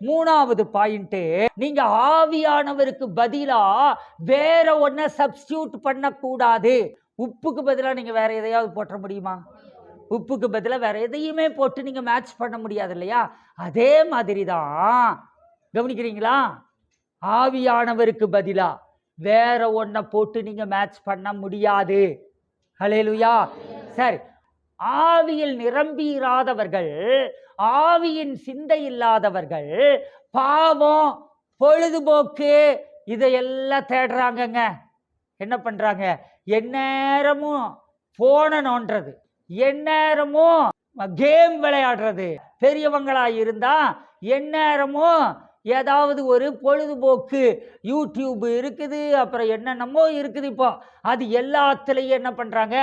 மூணாவது பாயிண்ட், நீங்க ஆவியானவருக்கு பதிலா வேற ஒன்ன சப்ஸ்டியூட் பண்ணக்கூடாது. உப்புக்கு பதிலா நீங்க வேற எதையாவது போட்ட முடியுமா? உப்புக்கு பதிலா வேற எதையுமே போட்டு நீங்க மேட்ச் பண்ண முடியாது இல்லையா? அதே மாதிரி தான், கவனிக்கிறீங்களா? ஆவியானவருக்கு பதிலா வேற ஒன்ன போட்டு நீங்க மேட்ச் பண்ண முடியாது. ஹல்லேலூயா. சரி, ஆவியில் நிரம்பிராதவர்கள், ஆவியின் சிந்தை இல்லாதவர்கள் பாவம், பொழுதுபோக்கு இதையெல்லாம் தேடுறாங்கங்க. என்ன பண்றாங்க? எந்நேரமும் போனை நோண்டுறது, எந்நேரமும் கேம் விளையாடுறது. பெரியவங்களா இருந்தா எந்நேரமும் ஏதாவது ஒரு பொழுதுபோக்கு, யூடியூப் இருக்குது, அப்புறம் என்னென்னமோ இருக்குது. இப்போ அது எல்லாத்துலயும் என்ன பண்றாங்க?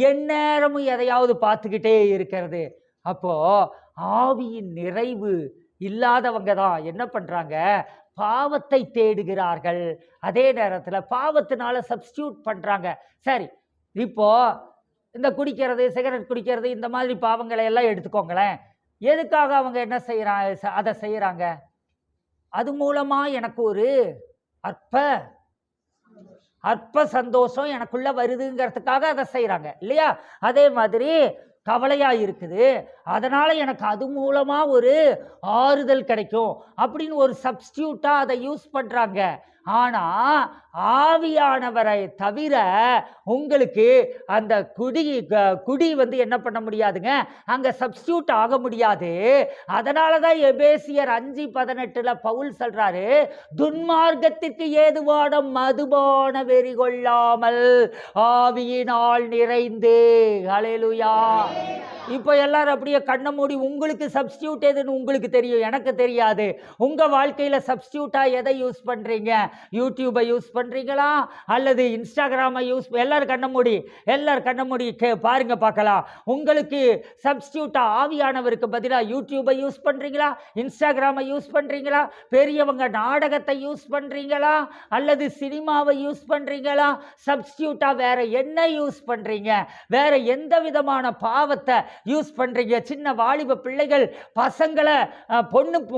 எந்நேரமும் எதையாவது பார்த்துக்கிட்டே இருக்கிறது. அப்போ ஆவியின் நிறைவு இல்லாதவங்க தான் என்ன பண்றாங்க? பாவத்தை தேடுகிறார்கள். அதே நேரத்துல பாவத்தினால சப்ஸ்டியூட் பண்றாங்க. சரி, இப்போ இந்த குடிக்கிறது, சிகரெட் குடிக்கிறது, இந்த மாதிரி பாவங்களை எல்லாம் எடுத்துக்கோங்களேன். எதுக்காக அவங்க என்ன செய்யறாங்க? அதை செய்யறாங்க. அது மூலமா எனக்கு ஒரு அற்ப சந்தோஷம் எனக்குள்ள வருதுங்கிறதுக்காக அதை செய்யறாங்க இல்லையா? அதே மாதிரி கவலையா இருக்குது, அதனால எனக்கு அது மூலமா ஒரு ஆறுதல் கிடைக்கும் அப்படின்னு ஒரு சப்ஸ்டியூட்டா அதை யூஸ் பண்றாங்க. ஆனா ஆவியானவரை தவிர உங்களுக்கு அந்த குடி வந்து என்ன பண்ண முடியாதுங்க, அங்க சப்ஸ்டியூட் ஆக முடியாது. அதனாலதான் எபேசியர் 5:18 பவுல் சொல்றாரு, துன்மார்க்கத்திற்கு ஏதுவான மதுபான வெறி கொள்ளாமல் ஆவியினால் நிறைந்து. ஹல்லேலூயா. இப்போ எல்லாரும் அப்படியே கண்ண மூடி, உங்களுக்கு சப்ஸ்டியூட் எதுன்னு உங்களுக்கு தெரியும், எனக்கு தெரியாது. உங்க வாழ்க்கையில சப்ஸ்டியூட்டா எதை யூஸ் பண்றீங்க? யூடியூபை யூஸ் பண்றீங்களா அல்லது இன்ஸ்டாகிராமை யூஸ்? எல்லாரும் கண்ண மூடி பாருங்க பார்க்கலாம். உங்களுக்கு சப்ஸ்டியூட்டா ஆவியானவருக்கு பதிலா யூடியூபை யூஸ் பண்றீங்களா? இன்ஸ்டாகிராமை யூஸ் பண்றீங்களா? பெரியவங்க நாடகத்தை யூஸ் பண்றீங்களா அல்லது சினிமாவை யூஸ் பண்றீங்களா? சப்ஸ்டியூட்டா வேற என்ன யூஸ் பண்றீங்க? வேற எந்த விதமான பாவத்தை யூஸ் பண்றீங்க? சின்ன வாலிப பிள்ளைகள் பசங்களை,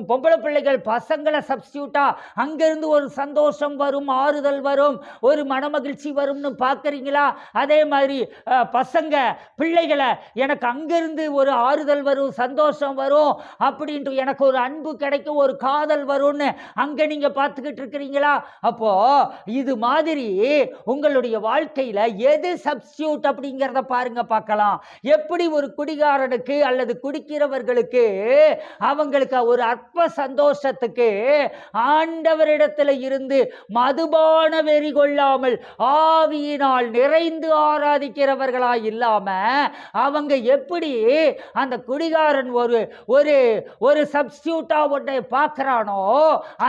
பொம்பளை பிள்ளைகள் பசங்களை சப்ஸ்டியூட்டா அங்கிருந்து ஒரு சந்தோஷம் வரும், ஆறுதல் வரும், ஒரு மனமகிழ்ச்சி வரும்னு பார்க்குறீங்களா? அதே மாதிரி பசங்க பிள்ளைகளை, எனக்கு அங்கிருந்து ஒரு ஆறுதல் வரும், சந்தோஷம் வரும், அப்படின்ட்டு எனக்கு ஒரு அன்பு கிடைக்கும், ஒரு காதல் வரும்னு அங்க நீங்க பார்த்துக்கிட்டு இருக்கிறீங்களா? அப்போ இது மாதிரி உங்களுடைய வாழ்க்கையில எது சப்ஸ்டியூட் அப்படிங்கிறத பாருங்க பார்க்கலாம். எப்படி ஒரு குடிகாரனுக்கு அல்லது குடிக்கிறவர்களுக்கு அவங்களுக்கு ஒரு அற்ப சந்தோஷத்துக்கு ஆண்டவரிடத்தில் இருந்து மதுபான வெறி கொள்ளாமல் ஆவியினால் நிறைந்து ஆராதிக்கிறவர்களாய் இல்லாம அவங்க எப்படி அந்த குடிகாரன் ஒரு சப்ஸ்டியூட்டா ஒன்றை பார்க்கிறானோ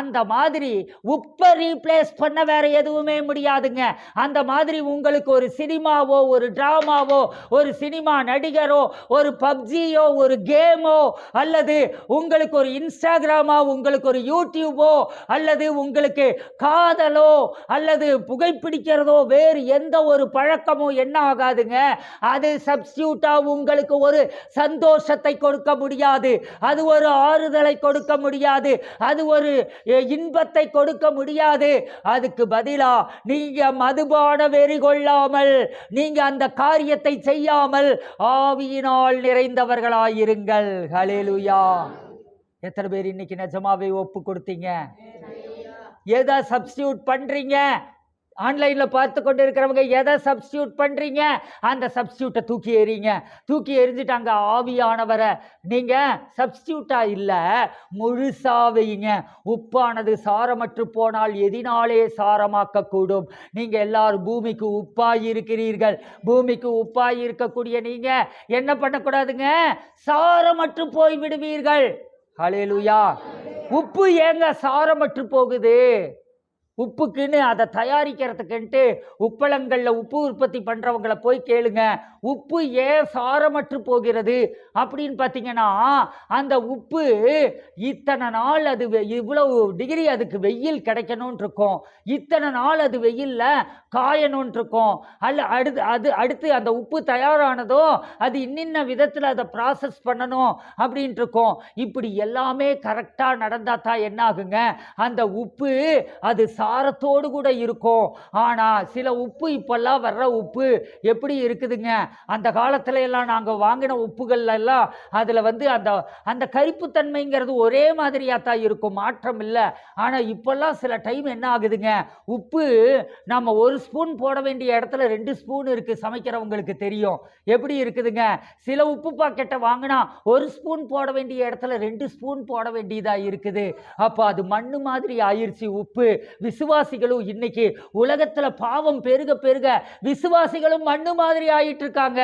அந்த மாதிரி உப்பை ரீப்ளேஸ் பண்ண வேற எதுவுமே முடியாதுங்க. அந்த மாதிரி உங்களுக்கு ஒரு சினிமாவோ, ஒரு டிராமாவோ, ஒரு சினிமா நடிகரோ, ஒரு பப்ஜியோ, ஒரு கேமோ, அல்லது உங்களுக்கு ஒரு இன்ஸ்டாகிராமோ, உங்களுக்கு ஒரு யூடியூபோ, அல்லது உங்களுக்கு காதலோ அல்லது புகைப்பிடிக்கிறதோ, வேறு எந்த ஒரு பழக்கமோ என்ன ஆகாதுங்க, அது சப்ஸ்டியூட்டா உங்களுக்கு ஒரு சந்தோஷத்தை கொடுக்க முடியாது, அது ஒரு ஆறுதலை கொடுக்க முடியாது, அது ஒரு இன்பத்தை கொடுக்க முடியாது. அதுக்கு பதிலா நீங்க மதுபான வெறி கொள்ளாமல், நீங்க அந்த காரியத்தை செய்யாமல் ஆவியினால் நிறைந்தவர்களாயிருங்கள். ஹல்லேலூயா. எத்தனை பேர் இன்னைக்கு நிஜமாவே ஒப்பு கொடுத்தீங்க? எதை சப்ஸ்டியூட் பண்றீங்க? ஆன்லைன்ல பார்த்து கொண்டு இருக்கிறவங்க எதை சப்ஸ்டியூட் பண்றீங்க? அந்த சப்ஸ்டியூட்டை தூக்கி எறிஞ்சிட்டாங்க. ஆவியானவரை நீங்க சப்ஸ்டியூட்டா இல்ல, முழுசா வைங்க. உப்பானது சாரமற்று போனால் எதினாலே சாரமாக்க கூடும்? நீங்க எல்லாரும் பூமிக்கு உப்பாய் இருக்கிறீர்கள். பூமிக்கு உப்பாய் இருக்கக்கூடிய நீங்க என்ன பண்ணக்கூடாதுங்க? சாரமற்று போய் விடுவீர்கள். ஹல்லேலூயா. உப்பு ஏங்க சாரமற்று போகுது? உப்புக்குன்னு அதை தயாரிக்கிறதுக்குன்ட்டு உப்பளங்களில் உப்பு உற்பத்தி பண்ணுறவங்கள போய் கேளுங்க, உப்பு ஏன் சாரமற்று போகிறது அப்படின்னு பார்த்தீங்கன்னா, அந்த உப்பு இத்தனை நாள் அது இவ்வளவு டிகிரி அதுக்கு வெயில் கிடைக்கணும்னு இருக்கும், இத்தனை நாள் அது வெயில்ல காயணும்னு இருக்கும், அடுத்து அந்த உப்பு தயாரானதோ அது இன்னின்ன விதத்தில் அதை ப்ராசஸ் பண்ணணும் அப்படின்ட்டு இருக்கும். இப்படி எல்லாமே கரெக்டாக நடந்தால் தான் என்ன ஆகுங்க, அந்த உப்பு அது சாரத்தோடு கூட இருக்கும். ஆனால் சில உப்பு இப்பெல்லாம் வர்ற உப்பு எப்படி இருக்குதுங்க, அந்த காலத்துல எல்லாம் நாங்கள் வாங்கின உப்புகள்ல எல்லாம் அதில் அந்த அந்த கரிப்புத்தன்மைங்கிறது ஒரே மாதிரியாக தான் இருக்கும், மாற்றம் இல்லை. ஆனால் இப்பெல்லாம் சில டைம் என்ன ஆகுதுங்க, உப்பு நம்ம 1 ஸ்பூன் போட வேண்டிய இடத்துல 2 ஸ்பூன் இருக்கு. சமைக்கிறவங்களுக்கு தெரியும் எப்படி இருக்குதுங்க. சில உப்பு பாக்கெட்டை வாங்கினா 1 ஸ்பூன் போட வேண்டிய இடத்துல 2 ஸ்பூன் போட வேண்டியதா இருக்குது. அப்போ அது மண்ணு மாதிரி ஆயிருச்சு உப்பு. விசுவாசிகளும் இன்னைக்கு உலகத்துல பாவம் பெருக பெருக விசுவாசிகளும் மண்ணு மாதிரி ஆயிட்டு இருக்காங்க.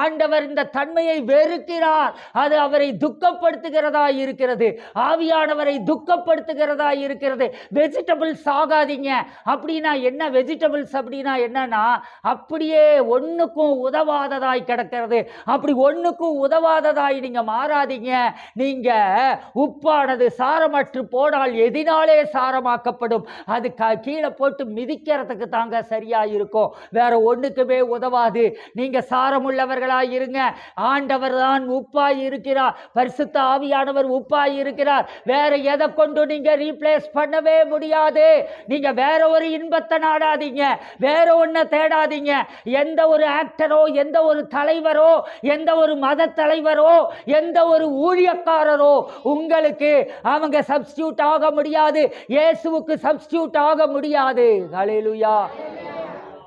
ஆண்டவர் இந்த தன்மையை வெறுக்கிறார். அது அவரை துக்கப்படுத்துகிறதா இருக்கிறது, ஆவியானவரை துக்கப்படுத்துகிறதா இருக்கிறது. வெஜிடபிள்ஸ் ஆகாதீங்க அப்படின்னா என்ன, வெஜிடபிள்ஸ் அப்படின்னா என்னன்னா அப்படியே ஒண்ணுக்கும் உதவாததாய் கிடக்கிறது. அப்படி ஒண்ணுக்கும் உதவாததாய் நீங்க மாறாதீங்க. நீங்க உப்பானது சாரமற்று போனால் எதினாலே சாரமாக்கப்படும். அது கீழே போட்டு மிதிக்கிறதுக்கு தாங்க சரியா இருக்கும், வேற ஒண்ணுக்குமே உதவாது. நீங்க சாரமுள்ளவர்களாய் இருங்க. ஆண்டவர் தான் உப்பாய் இருக்கிறார், பரிசுத்த ஆவியானவர் உப்பாய் இருக்கிறார். வேற எதை கொண்டு நீங்க ரீப்ளேஸ் பண்ணவே முடியாது. நீங்க வேற ஒரு இன்பத்தை நாடாதீங்க, வேற ஒன்ன தேடாதீங்க. எந்த ஒரு ஆக்டரோ, எந்த ஒரு தலைவரோ, எந்த ஒரு மத தலைவரோ, எந்த ஒரு ஊழியக்காரரோ உங்களுக்கு அவங்க சப்ஸ்டியூட் ஆக முடியாது. இயேசுவுக்கு சப்ஸ்டியூட் ஆக முடியாது. ஹல்லேலூயா.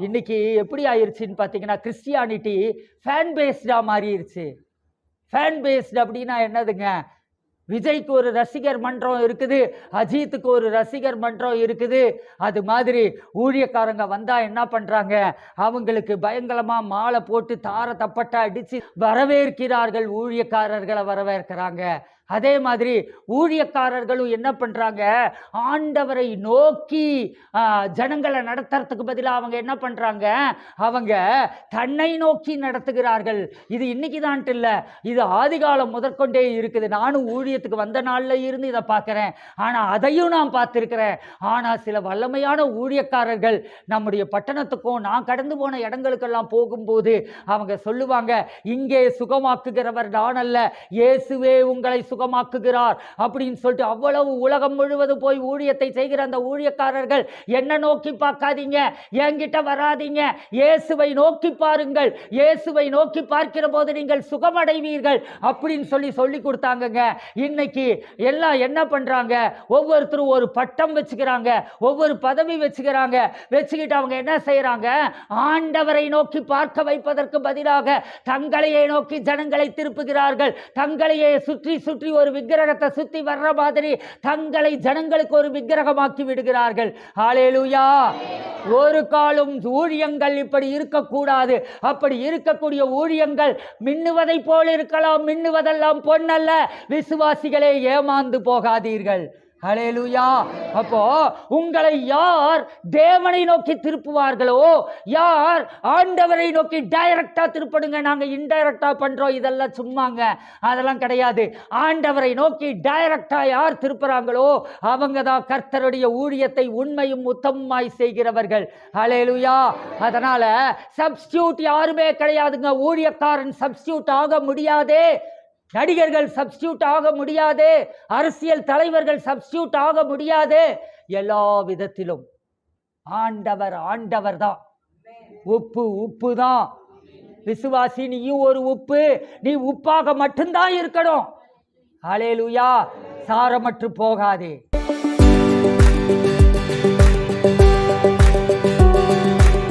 இன்னைக்கு எப்படி ஆயிருச்சுன்னு பார்த்தீங்கன்னா, கிறிஸ்டியானிட்டி ஃபேன் பேஸ்டா மாறிடுச்சு. ஃபேன் பேஸ்ட் அப்படின்னா என்னதுங்க, விஜய்க்கு ஒரு ரசிகர் மன்றம் இருக்குது, அஜித்துக்கு ஒரு ரசிகர் மன்றம் இருக்குது. அது மாதிரி ஊழியக்காரங்க வந்தா என்ன பண்றாங்க, அவங்களுக்கு பயங்கரமா மாலை போட்டு தார தப்பட்டா அடிச்சு வரவேற்கிறார்கள், ஊழியக்காரர்களை வரவேற்கிறாங்க. அதே மாதிரி ஊழியக்காரர்களும் என்ன பண்றாங்க, ஆண்டவரை நோக்கி ஜனங்களை நடத்துறதுக்கு பதிலாக அவங்க என்ன பண்றாங்க, அவங்க தன்னை நோக்கி நடத்துகிறார்கள். இது இன்னைக்கு தான் இல்லை, இது ஆதிகாலம் முதற்கொண்டே இருக்குது. நானும் ஊழியத்துக்கு வந்த நாள்ல இருந்து இதை பார்க்கிறேன், ஆனா அதையும் நான் பார்த்திருக்கிறேன். ஆனா சில வல்லமையான ஊழியக்காரர்கள் நம்முடைய பட்டணத்துக்கும் நான் கடந்து போன இடங்களுக்கெல்லாம் போகும்போது அவங்க சொல்லுவாங்க, இங்கே சுகமாக்குகிறவர் நான் அல்ல, இயேசுவே உங்களை சுகமாக்குகிறார் அப்படின்னு சொல்லிட்டு அவ்வளவு உலகம் முழுவதும் போய் ஊழியத்தை செய்கிற அந்த ஊழியக்காரர்கள் என்ன நோக்கி பார்க்காதீங்க, என்கிட்ட வராதீங்க, இயேசுவை நோக்கி பாருங்கள், இயேசுவை நோக்கி பார்க்கிற போது நீங்கள் சுகமடைவீர்கள் அப்படின்னு சொல்லி கொடுத்தாங்க. இன்னைக்கு எல்லாம் என்ன பண்றாங்க, ஒவ்வொருத்தரும் ஒரு பட்டம் வச்சுக்கிறாங்க, ஒவ்வொரு பதவி வச்சுக்கிறாங்க. வச்சுக்கிட்டு அவங்க என்ன செய்யறாங்க, ஆண்டவரை நோக்கி பார்க்க வைப்பதற்கு பதிலாக தங்களையே நோக்கி ஜனங்களை திருப்புகிறார்கள். தங்களையே சுற்றி சுற்றி ஒரு விக்கிரகத்தை சுத்தி வர்ற மாதிரி தங்களை ஜனங்களுக்கு ஒரு விக்கிரகமாக்கி விடுகிறார்கள். ஹல்லேலூயா. ஒரு காலம் ஊழியங்கள் இப்படி இருக்கக்கூடாது. அப்படி இருக்கக்கூடிய ஊழியங்கள் மின்னுவதை போல இருக்கலாம், மின்னுவதெல்லாம் பொன்னல்ல. விசுவாசிகளே ஏமாந்து போகாதீர்கள். ஹல்லேலூயா. அப்போ உங்களை யார் தேவனை நோக்கி திருப்புவார்களோ, யார் ஆண்டவரை நோக்கி டைரக்டா திருப்படுங்க, நாங்க இன்டைரக்டா பண்றோம், இதெல்லாம் சும்மாங்க, அதெல்லாம் கிடையாது. ஆண்டவரை நோக்கி டைரக்டா யார் திருப்புறாங்களோ அவங்க தான் கர்த்தருடைய ஊழியத்தை உண்மையும் உத்தமமாய் செய்கிறவர்கள். ஹல்லேலூயா. அதனால சப்ஸ்டியூட் யாருமே கிடையாதுங்க. ஊழியக்காரன் சப்ஸ்டியூட் ஆக முடியாதே, நடிகர்கள் சப்ஸ்டியூட் ஆக முடியாது, அரசியல் தலைவர்கள் சப்ஸ்டியூட் ஆக முடியாது. எல்லா விதத்திலும் ஆண்டவர் ஆண்டவர் தான். உப்பு உப்பு தான். விசுவாசி, நீயும் ஒரு உப்பு, நீ உப்பாக மட்டும்தான் இருக்கணும். ஹல்லேலூயா. சாரமற்று போகாதே.